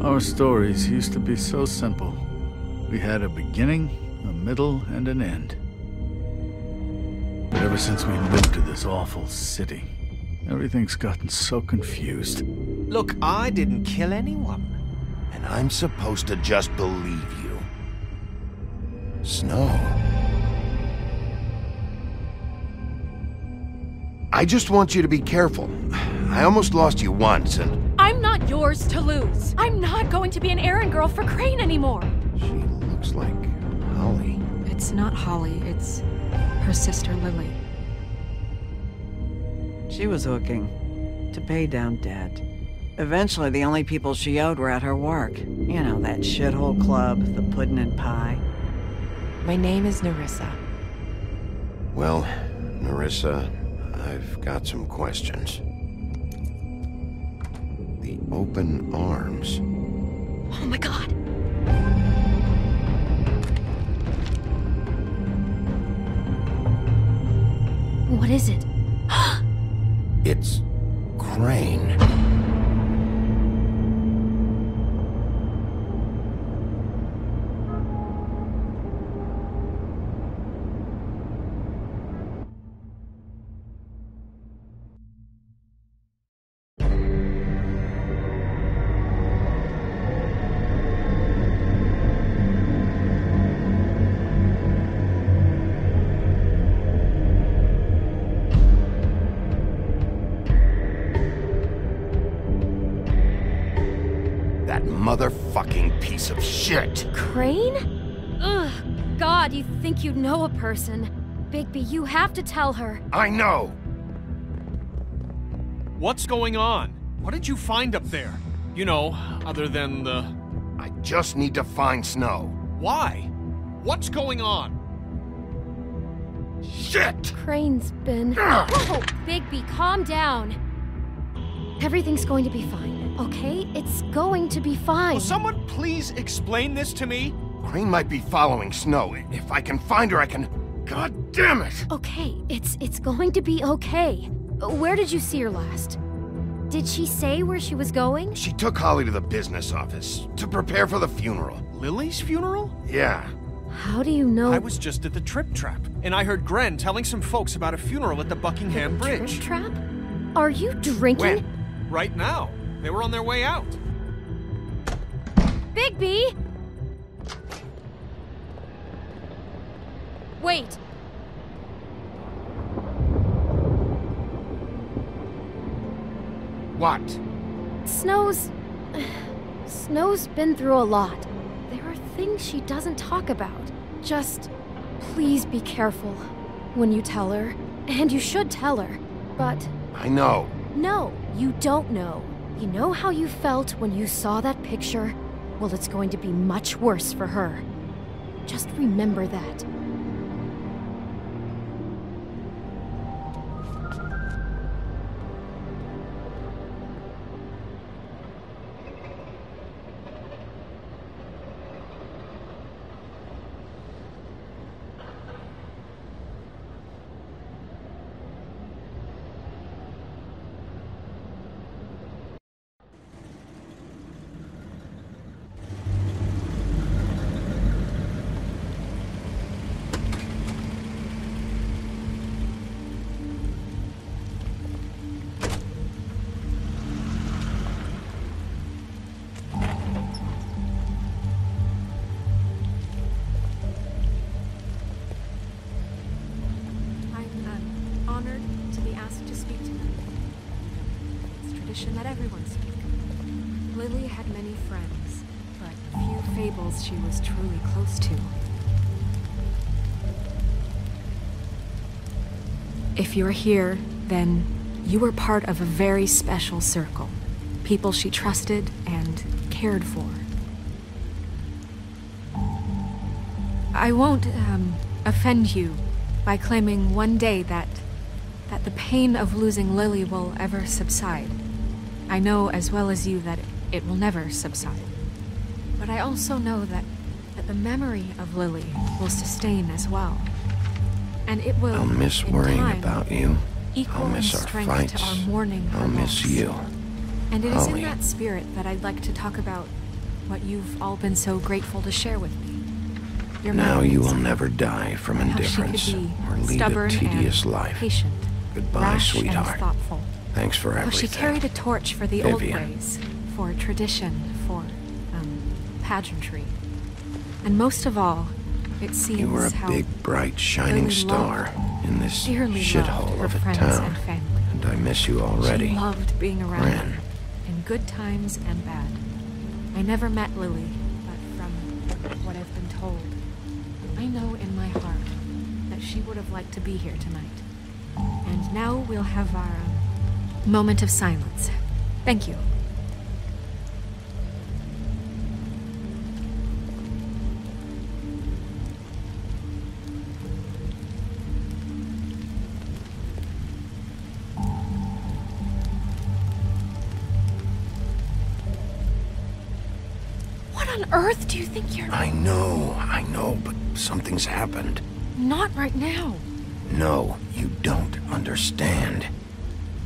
Our stories used to be so simple. We had a beginning, a middle, and an end. But ever since we moved to this awful city, everything's gotten so confused. Look, I didn't kill anyone. And I'm supposed to just believe you. Snow. I just want you to be careful. I almost lost you once, and... I'm not yours to lose. I'm not going to be an errand girl for Crane anymore. She looks like Holly. It's not Holly, it's her sister Lily. She was hooking to pay down debt. Eventually, the only people she owed were at her work. You know, that shithole club, the Puddin' and Pie. My name is Nerissa. Well, Nerissa, I've got some questions. The open arms. Oh my god. What is it? It's Crane. Motherfucking piece of shit! Crane? Ugh, God, you think you know a person. Bigby, you have to tell her. I know! What's going on? What did you find up there? You know, other than the... I just need to find Snow. Why? What's going on? Shit! Crane's been... Whoa, Bigby, calm down. Everything's going to be fine, okay? It's going to be fine. Will someone please explain this to me? Crane might be following Snow. If I can find her, I can... God damn it! Okay, it's going to be okay. Where did you see her last? Did she say where she was going? She took Holly to the business office to prepare for the funeral. Lily's funeral? Yeah. How do you know? I was just at the Trip Trap, and I heard Gren telling some folks about a funeral at the Buckingham Bridge. Trip Trap? Are you drinking? When? Right now. They were on their way out. Bigby! Wait. What? Snow's been through a lot. There are things she doesn't talk about. Just please be careful when you tell her. And you should tell her. But... I know. No, you don't know. You know how you felt when you saw that picture? Well, it's going to be much worse for her. Just remember that. That everyone speak. Lily had many friends, but few fables she was truly close to. If you're here, then you were part of a very special circle. People she trusted and cared for. I won't, offend you by claiming one day that the pain of losing Lily will ever subside. I know as well as you that it will never subside. But I also know that the memory of Lily will sustain as well. And it will, I'll miss in worrying time, about you. equal I'll miss in our strength fights. to our mourning. I'll miss you. And it is in Holly. that spirit that I'd like to talk about what you've all been so grateful to share with me. Your Now you will memories, never die from how she could indifference be or lead a stubborn tedious and life. patient, Goodbye, rash and sweetheart. thoughtful. Thanks for How everything. she carried a torch for the old Vivian. ways, for tradition, for, pageantry. And most of all, it seems You were a how big, bright, shining Lily star in this dearly shithole loved her of a friends town. and family. And I miss you already. She loved being around Ren. them, in good times and bad. I never met Lily, but from what I've been told, I know in my heart that she would have liked to be here tonight. And now we'll have our moment of silence. Thank you. What on earth do you think you're... I know, but something's happened. Not right now. No, you don't understand.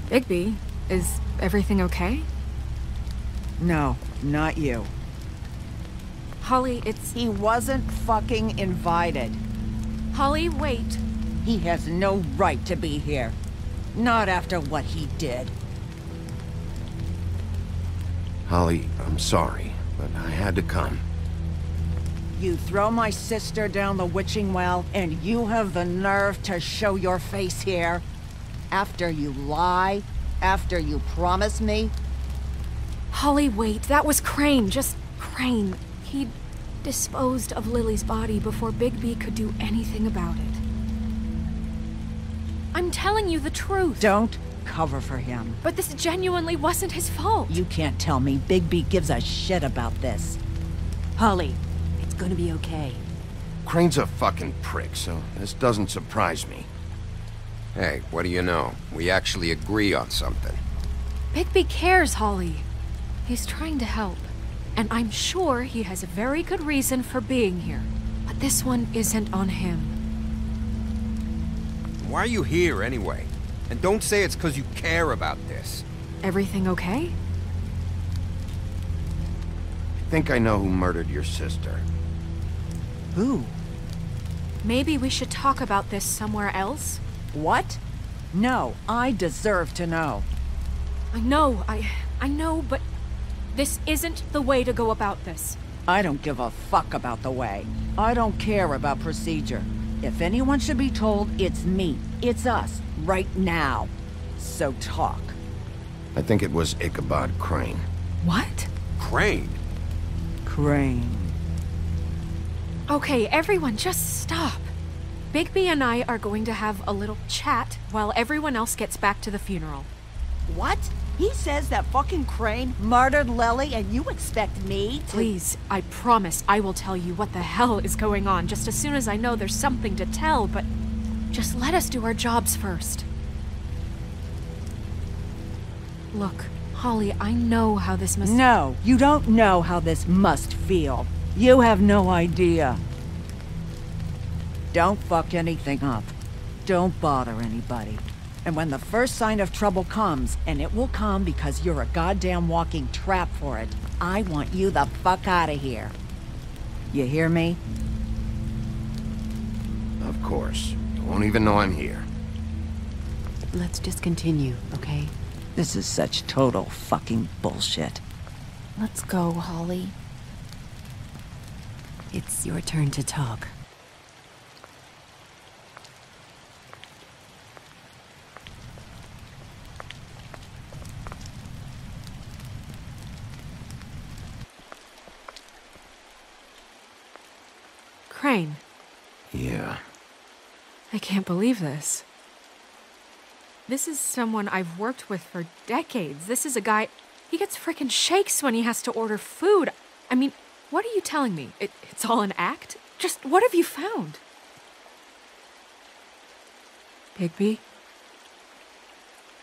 Bigby, is everything okay? No, not you. Holly, it's... He wasn't fucking invited. Holly, wait. He has no right to be here. Not after what he did. Holly, I'm sorry, but I had to come. You throw my sister down the witching well, and you have the nerve to show your face here? After you lie? After you promise me? Holly, wait. That was Crane. Just Crane. He disposed of Lily's body before Bigby could do anything about it. I'm telling you the truth. Don't cover for him. But this genuinely wasn't his fault. You can't tell me Bigby gives a shit about this. Holly, it's gonna be okay. Crane's a fucking prick, so this doesn't surprise me. Hey, what do you know? We actually agree on something. Bigby cares, Holly. He's trying to help. And I'm sure he has a very good reason for being here. But this one isn't on him. Why are you here anyway? And don't say it's because you care about this. Everything okay? I think I know who murdered your sister. Who? Maybe we should talk about this somewhere else? What? No, I deserve to know. I know, but this isn't the way to go about this. I don't give a fuck about the way. I don't care about procedure. If anyone should be told, it's me. It's us. Right now. So talk. I think it was Ichabod Crane. What? Crane? Crane. Okay, everyone, just stop. Bigby and I are going to have a little chat while everyone else gets back to the funeral. What? He says that fucking Crane murdered Lily and you expect me to— Please, I promise I will tell you what the hell is going on just as soon as I know there's something to tell, but just let us do our jobs first. Look, Holly, I know how this must— No, you don't know how this must feel. You have no idea. Don't fuck anything up. Don't bother anybody. And when the first sign of trouble comes, and it will come because you're a goddamn walking trap for it, I want you the fuck out of here. You hear me? Of course. You won't even know I'm here. Let's just continue, okay? This is such total fucking bullshit. Let's go, Holly. It's your turn to talk. Crane, Yeah. I can't believe this. This is someone I've worked with for decades. This is a guy— he gets frickin' shakes when he has to order food. I mean, what are you telling me? It's all an act? Just what have you found? Bigby?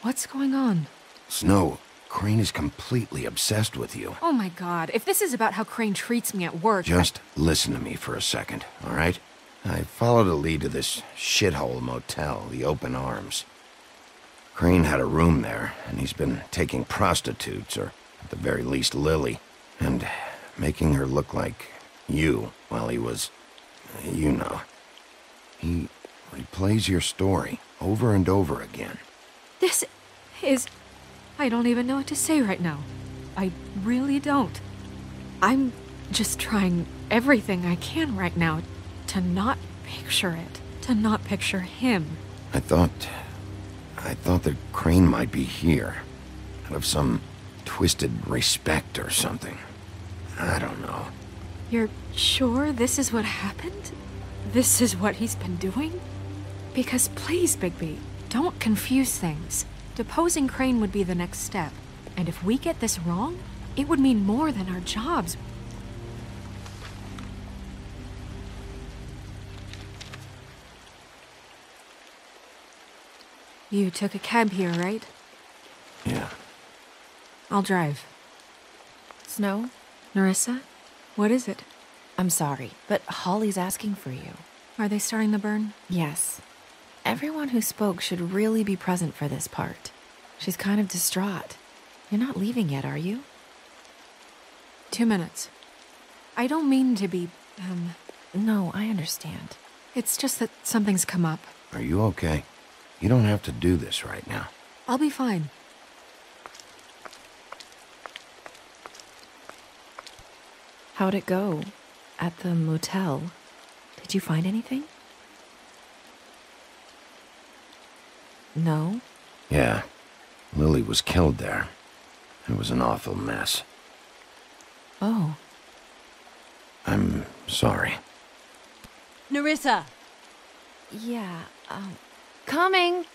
What's going on? Snow, Crane is completely obsessed with you. Oh my god, if this is about how Crane treats me at work— Just listen to me for a second, all right? I followed a lead to this shithole motel, the Open Arms. Crane had a room there, and he's been taking prostitutes, or at the very least Lily. And making her look like you while he was... you know. He plays your story over and over again. This is... I don't even know what to say right now. I really don't. I'm just trying everything I can right now to not picture it. To not picture him. I thought that Crane might be here. Out of some twisted respect or something. I don't know. You're sure this is what happened? This is what he's been doing? Because please, Bigby, don't confuse things. Deposing Crane would be the next step. And if we get this wrong, it would mean more than our jobs. You took a cab here, right? Yeah. I'll drive. Snow? Nerissa? What is it? I'm sorry, but Holly's asking for you. Are they starting the burn? Yes. Everyone who spoke should really be present for this part. She's kind of distraught. You're not leaving yet, are you? 2 minutes. I don't mean to be, No, I understand. It's just that something's come up. Are you okay? You don't have to do this right now. I'll be fine. How'd it go? At the motel? Did you find anything? No? Yeah. Lily was killed there. It was an awful mess. Oh. I'm sorry. Nerissa! Yeah, coming!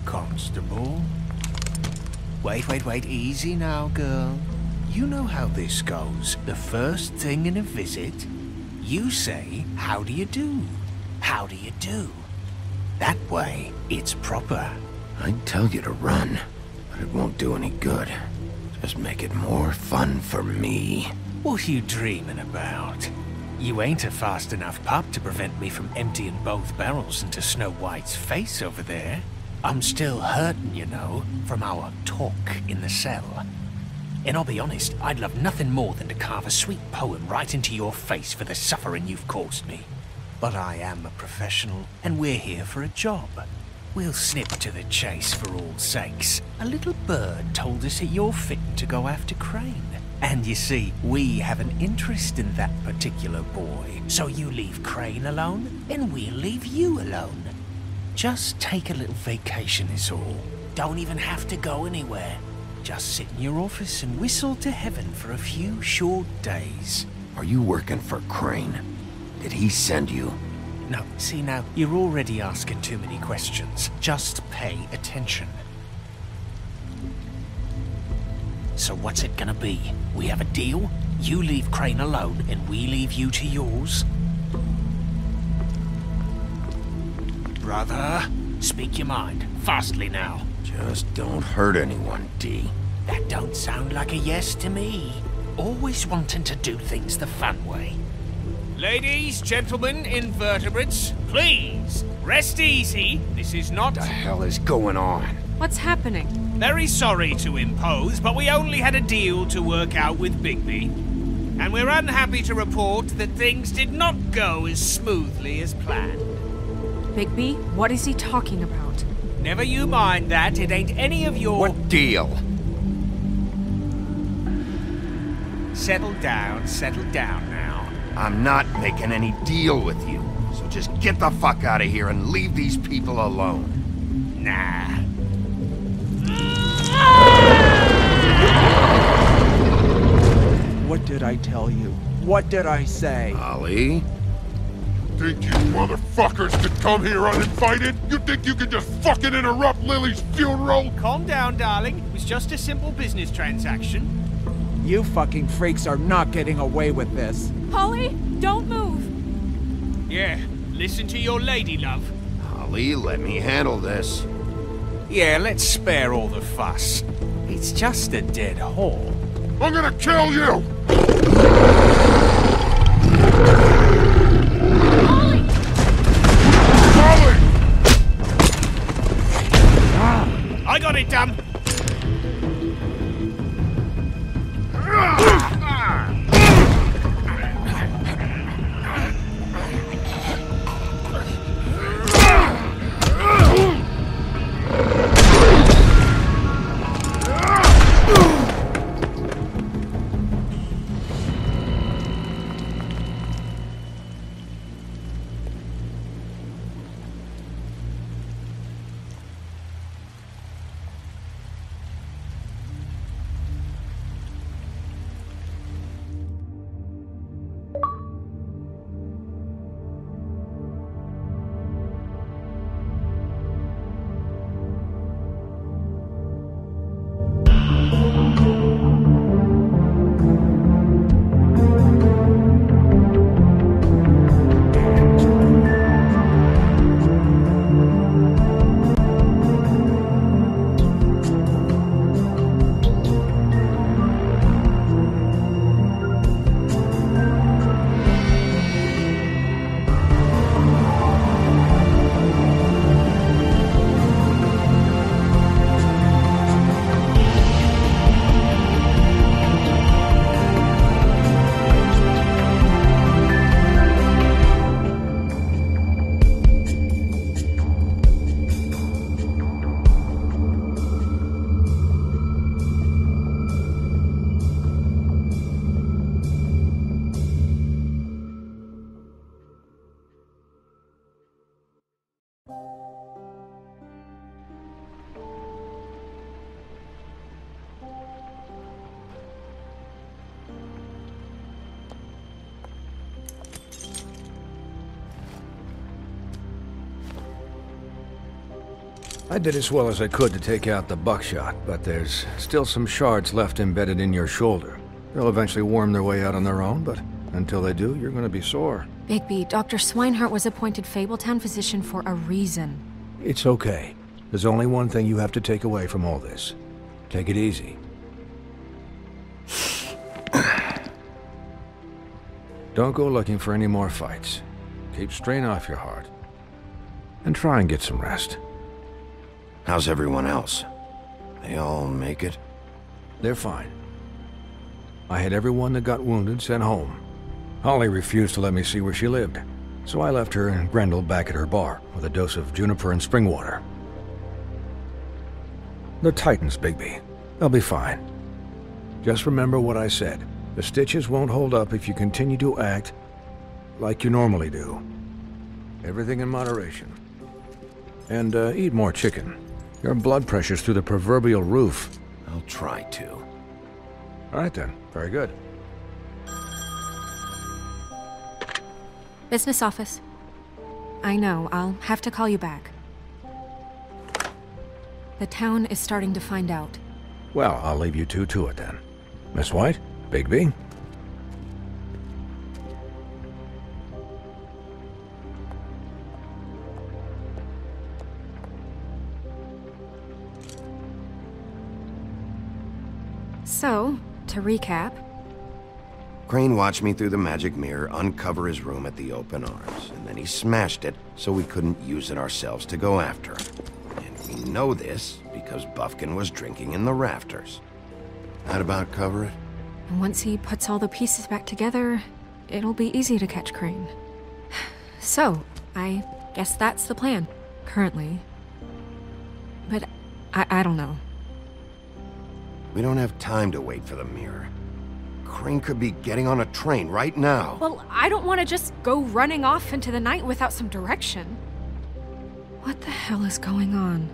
Constable? Wait, easy now, girl. You know how this goes. The first thing in a visit, you say, how do you do? How do you do? That way, it's proper. I'd tell you to run, but it won't do any good. Just make it more fun for me. What are you dreaming about? You ain't a fast enough pup to prevent me from emptying both barrels into Snow White's face over there. I'm still hurting, you know, from our talk in the cell. And I'll be honest, I'd love nothing more than to carve a sweet poem right into your face for the suffering you've caused me. But I am a professional, and we're here for a job. We'll snip to the chase for all sakes. A little bird told us that you're fitting to go after Crane. And you see, we have an interest in that particular boy. So you leave Crane alone, and we'll leave you alone. Just take a little vacation is all. Don't even have to go anywhere. Just sit in your office and whistle to heaven for a few short days. Are you working for Crane? Did he send you? No, see now, you're already asking too many questions. Just pay attention. So what's it gonna be? We have a deal? You leave Crane alone and we leave you to yours? Brother, speak your mind. Fastly now. Just don't hurt anyone, D. That don't sound like a yes to me. Always wanting to do things the fun way. Ladies, gentlemen, invertebrates, please, rest easy. This is not... What the hell is going on? What's happening? Very sorry to impose, but we only had a deal to work out with Bigby. And we're unhappy to report that things did not go as smoothly as planned. Bigby, what is he talking about? Never you mind that, it ain't any of your... What deal? Settle down now. I'm not making any deal with you. So just get the fuck out of here and leave these people alone. Nah. What did I tell you? What did I say? Ollie? Think you motherfuckers could come here uninvited? You think you can just fucking interrupt Lily's funeral? Calm down, darling. It was just a simple business transaction. You fucking freaks are not getting away with this. Holly, don't move! Yeah, listen to your lady, love. Ollie, let me handle this. Yeah, let's spare all the fuss. It's just a dead whore. I'm gonna kill you! Holly! Hurry, dumb! I did as well as I could to take out the buckshot, but there's still some shards left embedded in your shoulder. They'll eventually worm their way out on their own, but until they do, you're gonna be sore. Bigby, Dr. Swinehart was appointed Fabletown physician for a reason. It's okay. There's only one thing you have to take away from all this. Take it easy. Don't go looking for any more fights. Keep strain off your heart. And try and get some rest. How's everyone else? They all make it? They're fine. I had everyone that got wounded sent home. Holly refused to let me see where she lived, so I left her and Grendel back at her bar with a dose of juniper and spring water. They're Titans, Bigby. They'll be fine. Just remember what I said. The stitches won't hold up if you continue to act like you normally do. Everything in moderation. And eat more chicken. Your blood pressure's through the proverbial roof. I'll try to. All right then. Very good. Business office. I know, I'll have to call you back. The town is starting to find out. Well, I'll leave you two to it then. Miss White, Bigby. So, to recap... Crane watched me through the magic mirror uncover his room at the Open Arms, and then he smashed it so we couldn't use it ourselves to go after him. And we know this because Bufkin was drinking in the rafters. That about cover it? And once he puts all the pieces back together, it'll be easy to catch Crane. So, I guess that's the plan, currently. But I don't know. We don't have time to wait for the mirror. Crane could be getting on a train right now. Well, I don't want to just go running off into the night without some direction. What the hell is going on?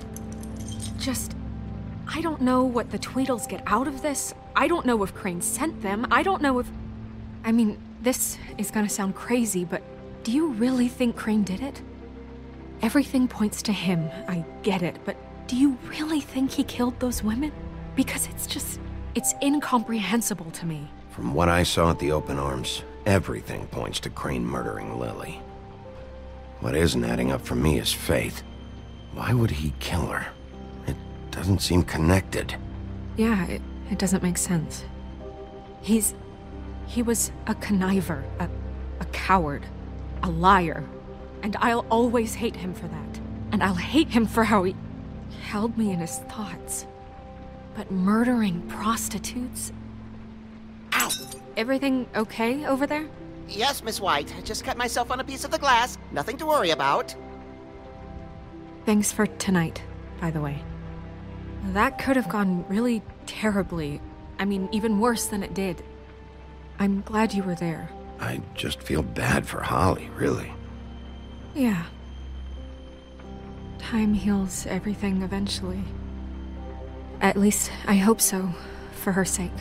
I don't know what the Tweedles get out of this. I don't know if Crane sent them. I don't know if... I mean, this is gonna sound crazy, but do you really think Crane did it? Everything points to him, I get it, but do you really think he killed those women? Because it's incomprehensible to me. From what I saw at the Open Arms, everything points to Crane murdering Lily. What isn't adding up for me is Faith. Why would he kill her? It doesn't seem connected. Yeah, it doesn't make sense. He was a conniver, a coward, a liar. And I'll always hate him for that. And I'll hate him for how he... held me in his thoughts. But murdering prostitutes? Ow! Everything okay over there? Yes, Miss White. I just cut myself on a piece of the glass. Nothing to worry about. Thanks for tonight, by the way. That could have gone really terribly. I mean, even worse than it did. I'm glad you were there. I just feel bad for Holly, really. Yeah. Time heals everything eventually. At least, I hope so, for her sake.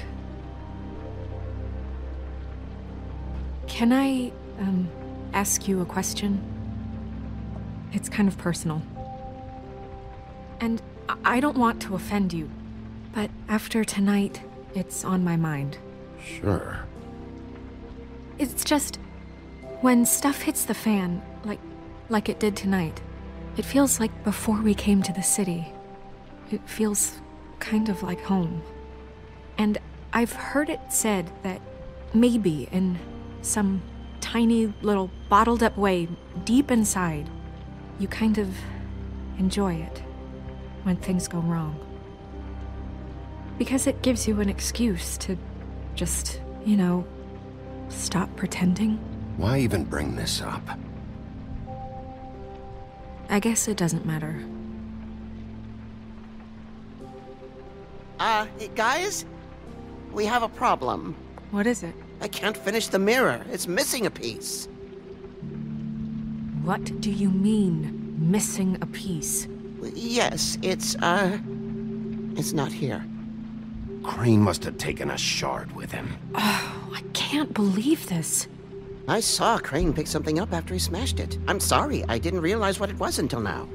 Can I, ask you a question? It's kind of personal. And I don't want to offend you, but after tonight, it's on my mind. Sure. It's just, when stuff hits the fan, like it did tonight, it feels like before we came to the city. It feels kind of like home. And I've heard it said that maybe in some tiny little bottled up way deep inside, you kind of enjoy it when things go wrong. Because it gives you an excuse to just, you know, stop pretending. Why even bring this up? I guess it doesn't matter. Guys? We have a problem. What is it? I can't finish the mirror. It's missing a piece. What do you mean, missing a piece? Yes, it's not here. Crane must have taken a shard with him. Oh, I can't believe this. I saw Crane pick something up after he smashed it. I'm sorry, I didn't realize what it was until now.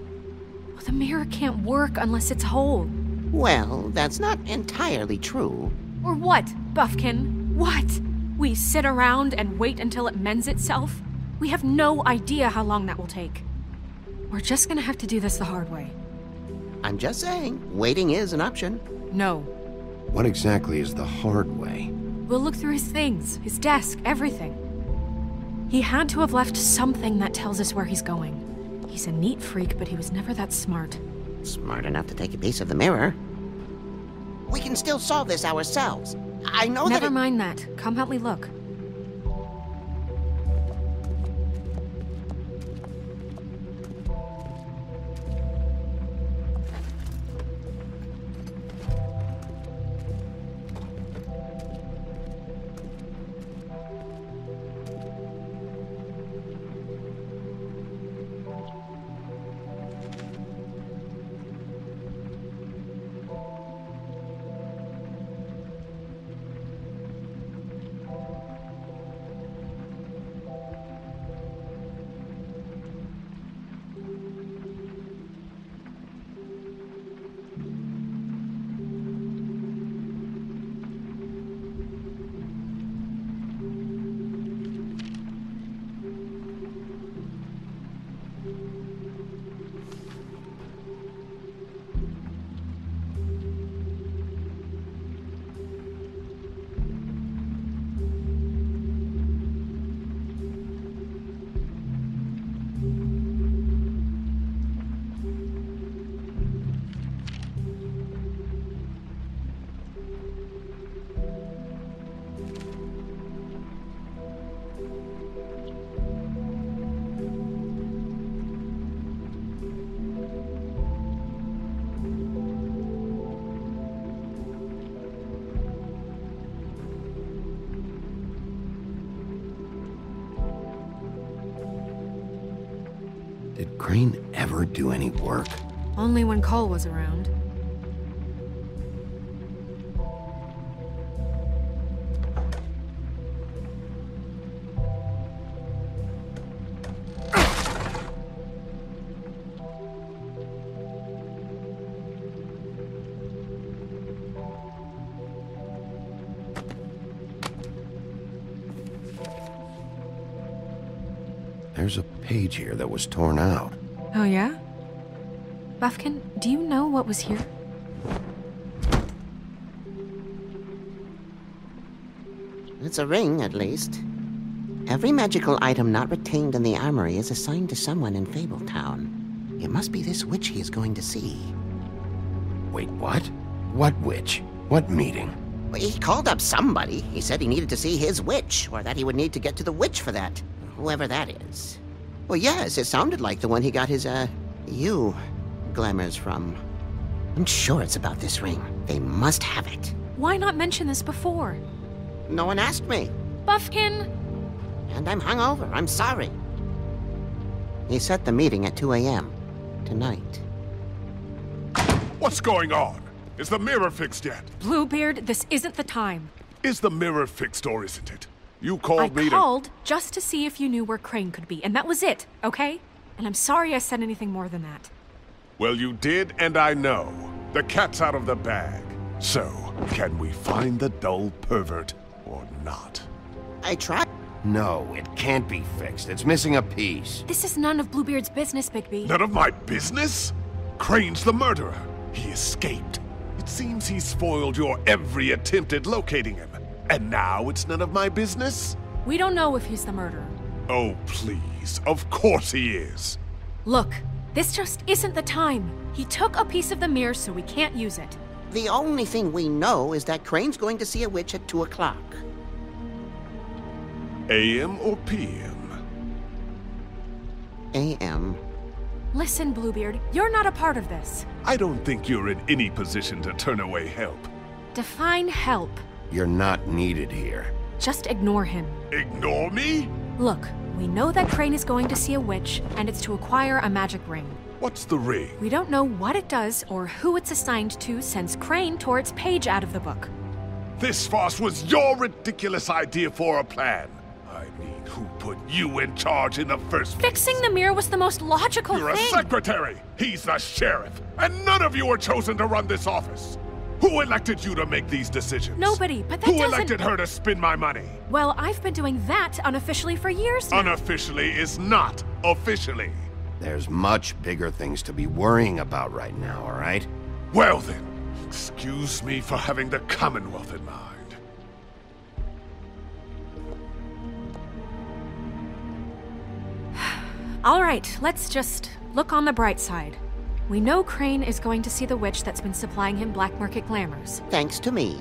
Well, the mirror can't work unless it's whole. Well, that's not entirely true. Or what, Buffkin? What? We sit around and wait until it mends itself? We have no idea how long that will take. We're just gonna have to do this the hard way. I'm just saying, waiting is an option. No. What exactly is the hard way? We'll look through his things, his desk, everything. He had to have left something that tells us where he's going. He's a neat freak, but he was never that smart. Smart enough to take a piece of the mirror. We can still solve this ourselves. I know that. Never mind that. Come help me look. Did Crane ever do any work? Only when Cole was around. There's a page here that was torn out. Oh, yeah? Buffkin, do you know what was here? It's a ring, at least. Every magical item not retained in the armory is assigned to someone in Fabletown. It must be this witch he is going to see. Wait, what? What witch? What meeting? Well, he called up somebody. He said he needed to see his witch, or that he would need to get to the witch for that. Whoever that is. Well, yes, it sounded like the one he got his, you glamours from. I'm sure it's about this ring. They must have it. Why not mention this before? No one asked me. Buffkin! And I'm hungover. I'm sorry. He set the meeting at 2 a.m. tonight. What's going on? Is the mirror fixed yet? Bluebeard, this isn't the time. Is the mirror fixed or isn't it? You called me to... I called just to see if you knew where Crane could be, and that was it, okay? And I'm sorry I said anything more than that. Well, you did, and I know. The cat's out of the bag. So, can we find the dull pervert or not? I tried. No, it can't be fixed. It's missing a piece. This is none of Bluebeard's business, Bigby. None of my business? Crane's the murderer. He escaped. It seems he spoiled your every attempt at locating him. And now it's none of my business? We don't know if he's the murderer. Oh, please. Of course he is. Look, this just isn't the time. He took a piece of the mirror, so we can't use it. The only thing we know is that Crane's going to see a witch at 2 o'clock. AM or PM? AM. Listen, Bluebeard, you're not a part of this. I don't think you're in any position to turn away help. Define help. You're not needed here. Just ignore him. Ignore me? Look, we know that Crane is going to see a witch, and it's to acquire a magic ring. What's the ring? We don't know what it does or who it's assigned to since Crane tore its page out of the book. This farce was your ridiculous idea for a plan. I mean, who put you in charge in the first place? Fixing the mirror was the most logical You're thing. a secretary. He's the sheriff. And none of you were chosen to run this office. Who elected you to make these decisions? Nobody, but that Who doesn't... elected her to spend my money? Well, I've been doing that unofficially for years now. Unofficially is not officially. There's much bigger things to be worrying about right now, all right? Well then, excuse me for having the Commonwealth in mind. All right, let's just look on the bright side. We know Crane is going to see the witch that's been supplying him black market glamours. Thanks to me.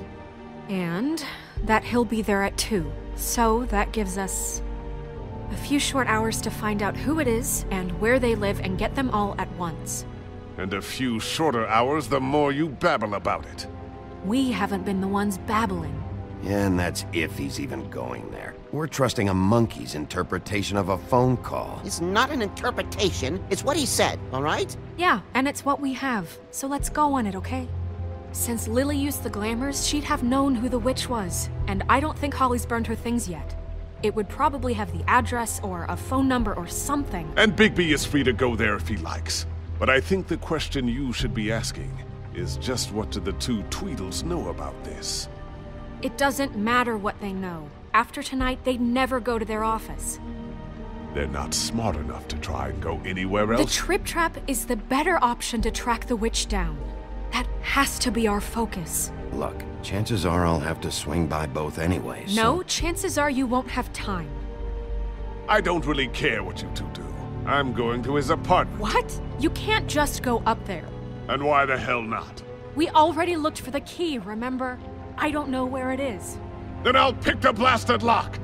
And that he'll be there at 2. So that gives us a few short hours to find out who it is and where they live and get them all at once. And a few shorter hours the more you babble about it. We haven't been the ones babbling. Yeah, and that's if he's even going there. We're trusting a monkey's interpretation of a phone call. It's not an interpretation, it's what he said, all right? Yeah, and it's what we have. So let's go on it, okay? Since Lily used the glamours, she'd have known who the witch was. And I don't think Holly's burned her things yet. It would probably have the address or a phone number or something. And Bigby is free to go there if he likes. But I think the question you should be asking is just what do the two Tweedles know about this? It doesn't matter what they know. After tonight, they'd never go to their office. They're not smart enough to try and go anywhere else? The Trip Trap is the better option to track the witch down. That has to be our focus. Look, chances are I'll have to swing by both anyway, so... No, chances are you won't have time. I don't really care what you two do. I'm going to his apartment. What? You can't just go up there. And why the hell not? We already looked for the key, remember? I don't know where it is. Then I'll pick the blasted lock!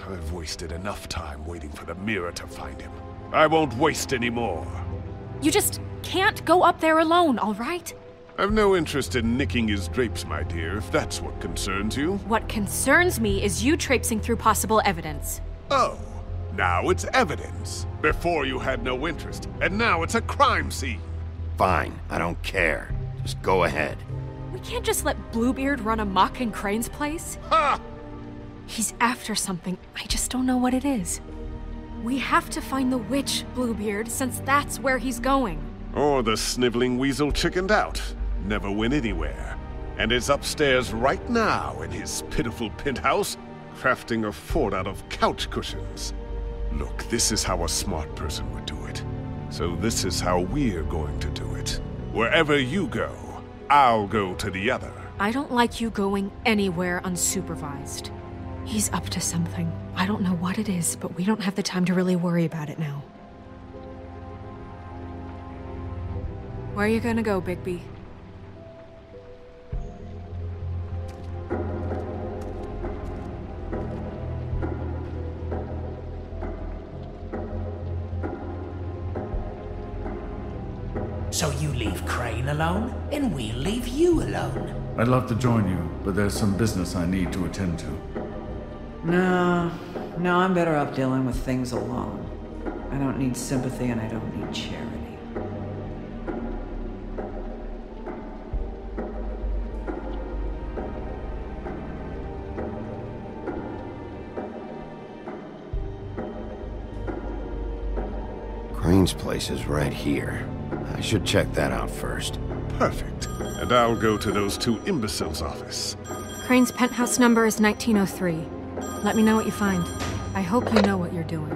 I've wasted enough time waiting for the mirror to find him. I won't waste any more. You just can't go up there alone, all right? I've no interest in nicking his drapes, my dear, if that's what concerns you. What concerns me is you traipsing through possible evidence. Oh, now it's evidence. Before you had no interest, and now it's a crime scene. Fine, I don't care. Just go ahead. We can't just let Bluebeard run amok in Crane's place. Ha! He's after something, I just don't know what it is. We have to find the witch, Bluebeard, since that's where he's going. Or the sniveling weasel chickened out. Never went anywhere. And is upstairs right now in his pitiful penthouse, crafting a fort out of couch cushions. Look, this is how a smart person would do it. So this is how we're going to do it. Wherever you go, I'll go to the other. I don't like you going anywhere unsupervised. He's up to something. I don't know what it is, but we don't have the time to really worry about it now. Where are you gonna go, Bigby? So you leave Crane alone, and we'll leave you alone. I'd love to join you, but there's some business I need to attend to. No, I'm better off dealing with things alone. I don't need sympathy and I don't need charity. Crane's place is right here. I should check that out first. Perfect. And I'll go to those two imbeciles' office. Crane's penthouse number is 1903. Let me know what you find. I hope you know what you're doing.